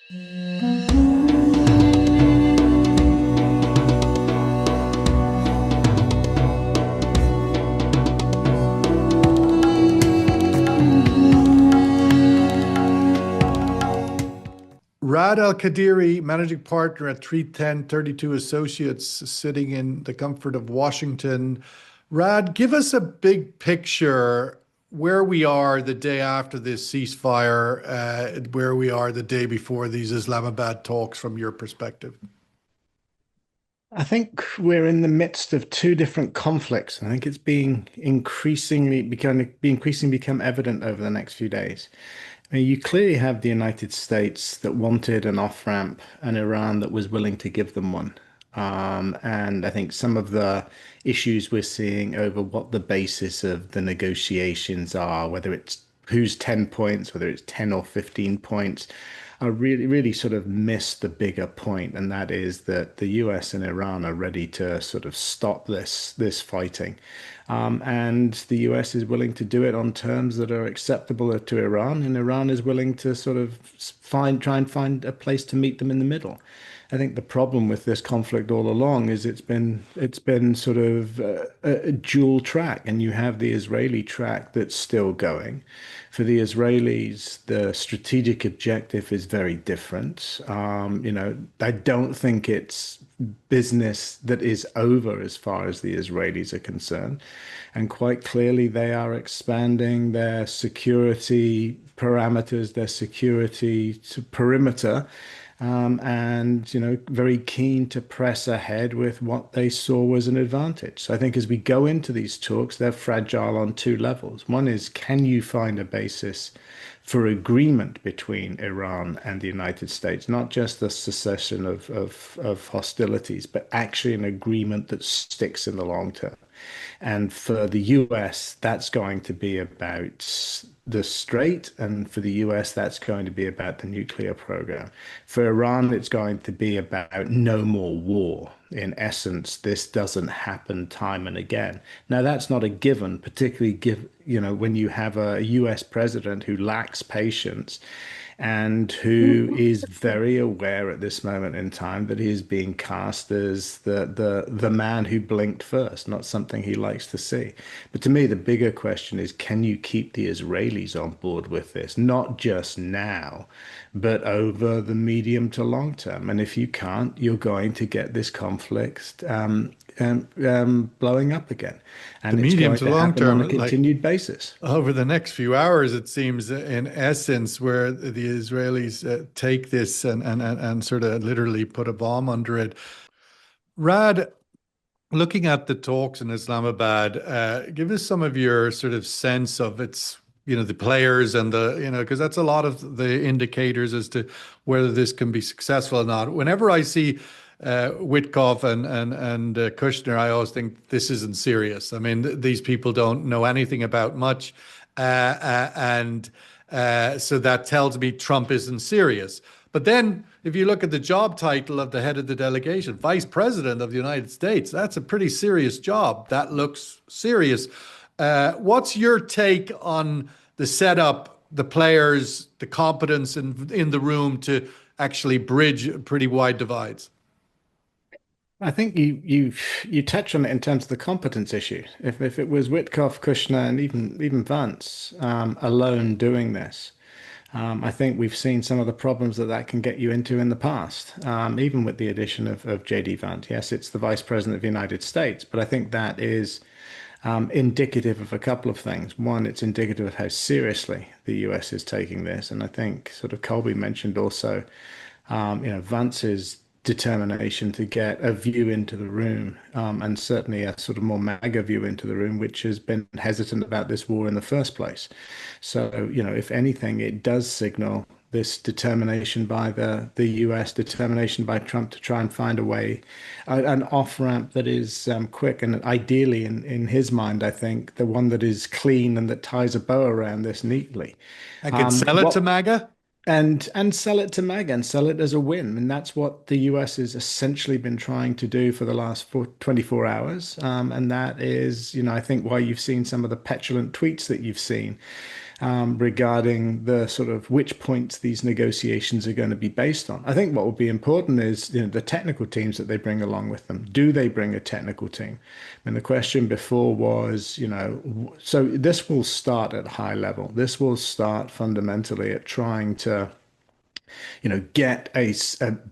Raad Alkadiri, managing partner at 310 32 Associates, sitting in the comfort of Washington. Raad, give us a big picture where we are the day after this ceasefire, where we are the day before these Islamabad talks from your perspective. I think we're in the midst of two different conflicts. I think it's being increasingly become evident over the next few days. I mean, you clearly have the United States that wanted an off-ramp and Iran that was willing to give them one. And I think some of the issues we're seeing over what the basis of the negotiations are, whether it's who's 10 points, whether it's 10 or 15 points, are really sort of miss the bigger point, and that is that the US and Iran are ready to sort of stop this fighting. And the US is willing to do it on terms that are acceptable to Iran, and Iran is willing to sort of try and find a place to meet them in the middle. I think the problem with this conflict all along is it's been sort of a dual track, and you have the Israeli track that's still going. For the Israelis, the strategic objective is very different. I don't think it's business that is over as far as the Israelis are concerned. And quite clearly, they are expanding their security parameters, their security perimeter, and very keen to press ahead with what they saw was an advantage. So I think as we go into these talks, they're fragile on two levels. One is, can you find a basis for agreement between Iran and the United States, not just the cessation of hostilities, but actually an agreement that sticks in the long term? And for the US, that's going to be about the Strait, and for the US, that's going to be about the nuclear program. For Iran, it's going to be about no more war. In essence, this doesn't happen time and again. Now, that's not a given, particularly when you have a US president who lacks patience and who is very aware at this moment in time that he is being cast as the man who blinked first, not something he likes to see. But to me, the bigger question is, can you keep the Israelis on board with this, not just now, but over the medium to long term? And if you can't, you're going to get this conflict blowing up again, The and it's medium going to to long happen on a term, like continued basis. over the next few hours, it seems, in essence, where the Israelis take this and sort of literally put a bomb under it. Rad, looking at the talks in Islamabad, give us some of your sort of sense of its, the players and because that's a lot of the indicators as to whether this can be successful or not. Whenever I see Witkoff and Kushner, I always think this isn't serious. I mean, these people don't know anything about much, and so that tells me Trump isn't serious. But then, if you look at the job title of the head of the delegation, Vice President of the United States, that's a pretty serious job. That looks serious. What's your take on the setup, the players, the competence in the room to actually bridge pretty wide divides? I think you touch on it in terms of the competence issue. If it was Witkoff, Kushner, and even Vance alone doing this, I think we've seen some of the problems that can get you into in the past, even with the addition of JD Vance. Yes, it's the Vice President of the United States, but I think that is indicative of a couple of things. One, it's indicative of how seriously the US is taking this, and I think sort of Colby mentioned also, Vance's determination to get a view into the room, and certainly a sort of more MAGA view into the room, which has been hesitant about this war in the first place. So, if anything, it does signal this determination by the US, determination by Trump to try and find a way, an off ramp that is quick, and ideally, in his mind, I think the one that is clean and that ties a bow around this neatly. I could sell it to What MAGA. and sell it to MAGA and sell it as a win. And that's what the US has essentially been trying to do for the last 24 hours. And that is, I think why you've seen some of the petulant tweets that you've seen. regarding the sort of which points these negotiations are going to be based on. I think what will be important is, the technical teams that they bring along with them. Do they bring a technical team? And the question before was, so this will start at high level. This will start fundamentally at trying to get a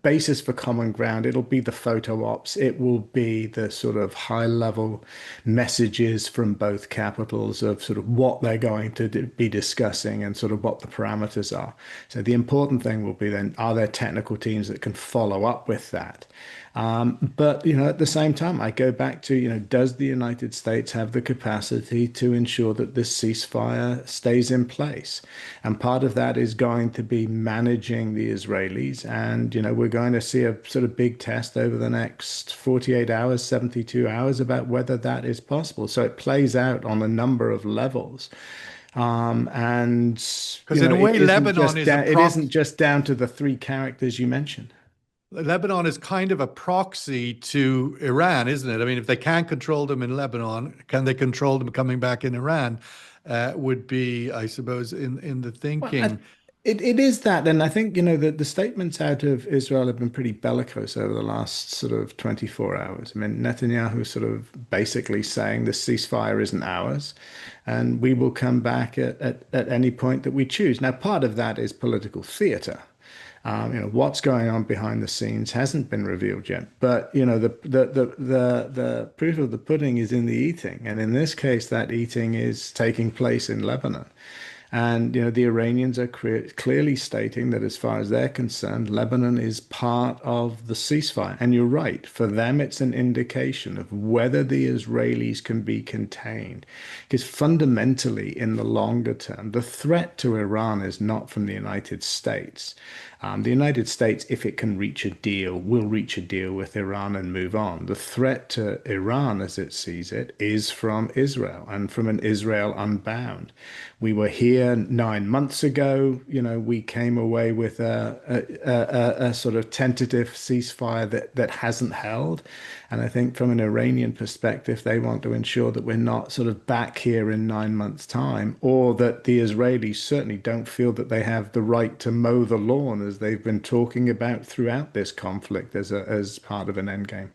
basis for common ground. It'll be the photo ops. It will be the sort of high level messages from both capitals of sort of what they're going to be discussing and sort of what the parameters are. So the important thing will be then, are there technical teams that can follow up with that? But at the same time, I go back to, does the United States have the capacity to ensure that this ceasefire stays in place? And part of that is going to be managing the Israelis. And, we're going to see a sort of big test over the next 48 hours, 72 hours about whether that is possible. So it plays out on a number of levels. And, Because in a way, Lebanon is a it isn't just down to the three characters you mentioned. Lebanon is kind of a proxy to Iran, isn't it? I mean, if they can't control them in Lebanon, can they control them coming back in Iran? Would be, I suppose, in the Well, thinking. it is that, and I think the statements out of Israel have been pretty bellicose over the last sort of 24 hours. I mean, Netanyahu sort of basically saying the ceasefire isn't ours, and we will come back at any point that we choose. Now, part of that is political theater. What's going on behind the scenes hasn't been revealed yet, but the proof of the pudding is in the eating, and in this case, that eating is taking place in Lebanon. And the Iranians are clearly stating that, as far as they're concerned, Lebanon is part of the ceasefire. And you're right, for them, it's an indication of whether the Israelis can be contained. Because fundamentally, in the longer term, the threat to Iran is not from the United States. The United States, if it can reach a deal, will reach a deal with Iran and move on. The threat to Iran, as it sees it, is from Israel and from an Israel unbound. We were here 9 months ago. We came away with a sort of tentative ceasefire that hasn't held. And I think from an Iranian perspective, they want to ensure that we're not sort of back here in 9 months' time, or that the Israelis certainly don't feel that they have the right to mow the lawn, as they've been talking about throughout this conflict as part of an endgame.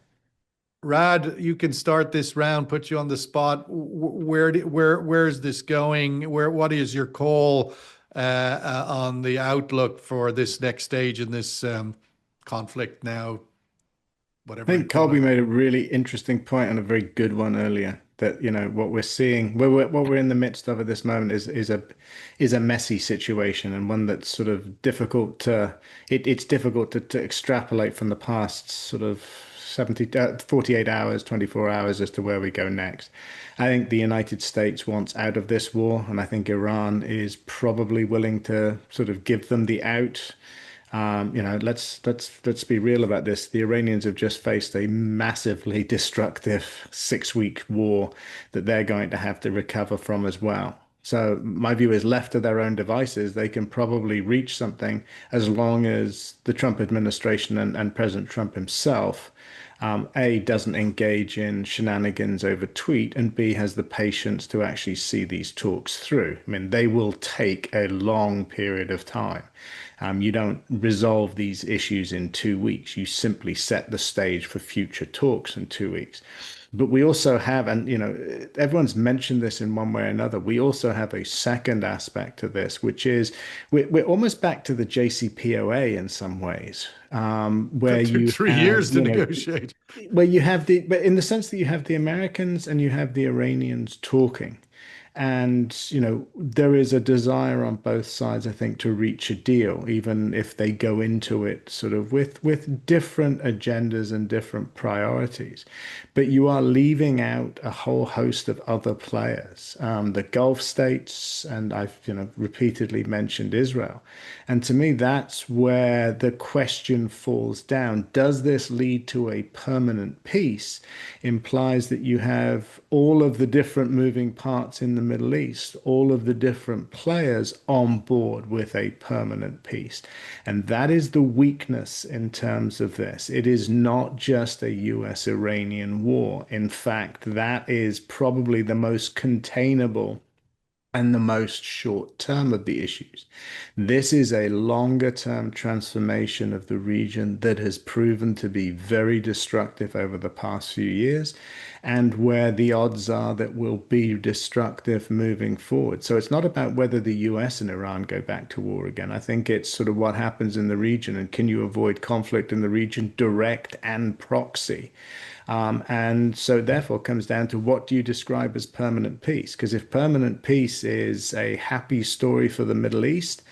Raad, you can start this round, put you on the spot. Where is this going? What is your call on the outlook for this next stage in this conflict now, I whatever you think call Colby it? made a really interesting point and a very good one earlier. That what we're seeing, what we're in the midst of at this moment is a messy situation, and one that's sort of difficult to it's difficult to extrapolate from the past sort of 48 hours, 24 hours as to where we go next. I think the United States wants out of this war, and I think Iran is probably willing to sort of give them the out. Let's be real about this. The Iranians have just faced a massively destructive 6 week war that they're going to have to recover from as well. So my view is, left to their own devices, they can probably reach something, as long as the Trump administration and President Trump himself, A, doesn't engage in shenanigans over tweet, and B, has the patience to actually see these talks through. I mean, they will take a long period of time. You don't resolve these issues in 2 weeks. You simply set the stage for future talks in 2 weeks. But we also have, and everyone's mentioned this in one way or another, we also have a second aspect to this, which is we're almost back to the JCPOA in some ways, where It took you 3 years have, to negotiate. but in the sense that you have the Americans and you have the Iranians talking. And, there is a desire on both sides, I think, to reach a deal, even if they go into it sort of with different agendas and different priorities. But you are leaving out a whole host of other players, the Gulf states, and I've, repeatedly mentioned Israel. And to me, that's where the question falls down. Does this lead to a permanent peace? Implies that you have all of the different moving parts in the Middle East, all of the different players on board with a permanent peace. And that is the weakness in terms of this. It is not just a US-Iranian war. In fact, that is probably the most containable and the most short term of the issues. This is a longer term transformation of the region that has proven to be very destructive over the past few years, and where the odds are that will be destructive moving forward. So it's not about whether the US and Iran go back to war again. I think it's sort of what happens in the region, and can you avoid conflict in the region, direct and proxy. And so therefore it comes down to, what do you describe as permanent peace? Because if permanent peace is a happy story for the Middle East,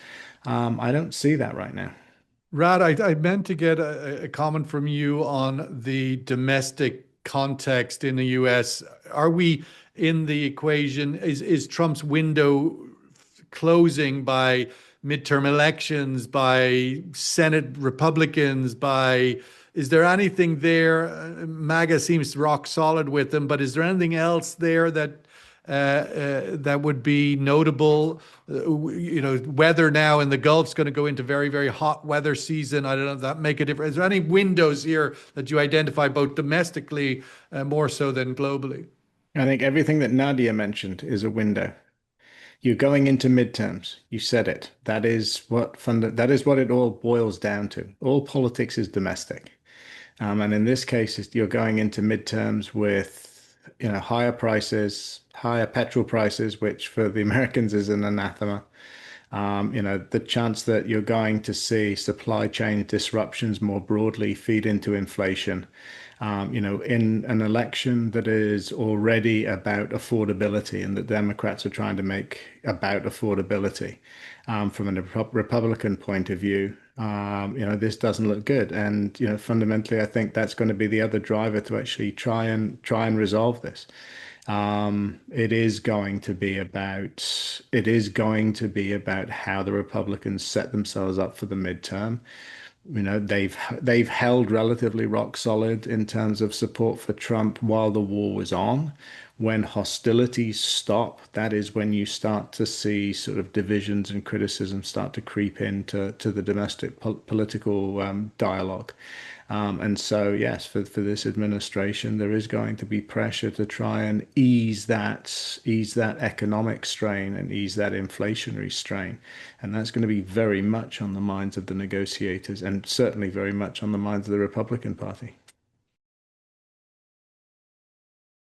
I don't see that right now. Rad, I meant to get a comment from you on the domestic context in the US. Are we in the equation? Is Trump's window closing by midterm elections, by Senate Republicans, by is there anything there? MAGA seems rock solid with them, but is there anything else there that would be notable? Weather now in the Gulf's going to go into very, very hot weather season. I don't know if that make a difference. Is there any windows here that you identify both domestically more so than globally? I think everything that Nadia mentioned is a window. You're going into midterms. You said it. That is what it all boils down to. All politics is domestic. And in this case, you're going into midterms with, higher prices, higher petrol prices, which for the Americans is an anathema. The chance that you're going to see supply chain disruptions more broadly feed into inflation. In an election that is already about affordability, and the Democrats are trying to make about affordability, from a Republican point of view, this doesn't look good. And, fundamentally, I think that's going to be the other driver to actually try and resolve this. It is going to be about how the Republicans set themselves up for the midterm. They've held relatively rock solid in terms of support for Trump while the war was on. When hostilities stop, that is when you start to see sort of divisions and criticism start to creep into the domestic political dialogue. And so, yes, for this administration, there is going to be pressure to try and ease that economic strain and ease that inflationary strain. And that's going to be very much on the minds of the negotiators, and certainly very much on the minds of the Republican Party.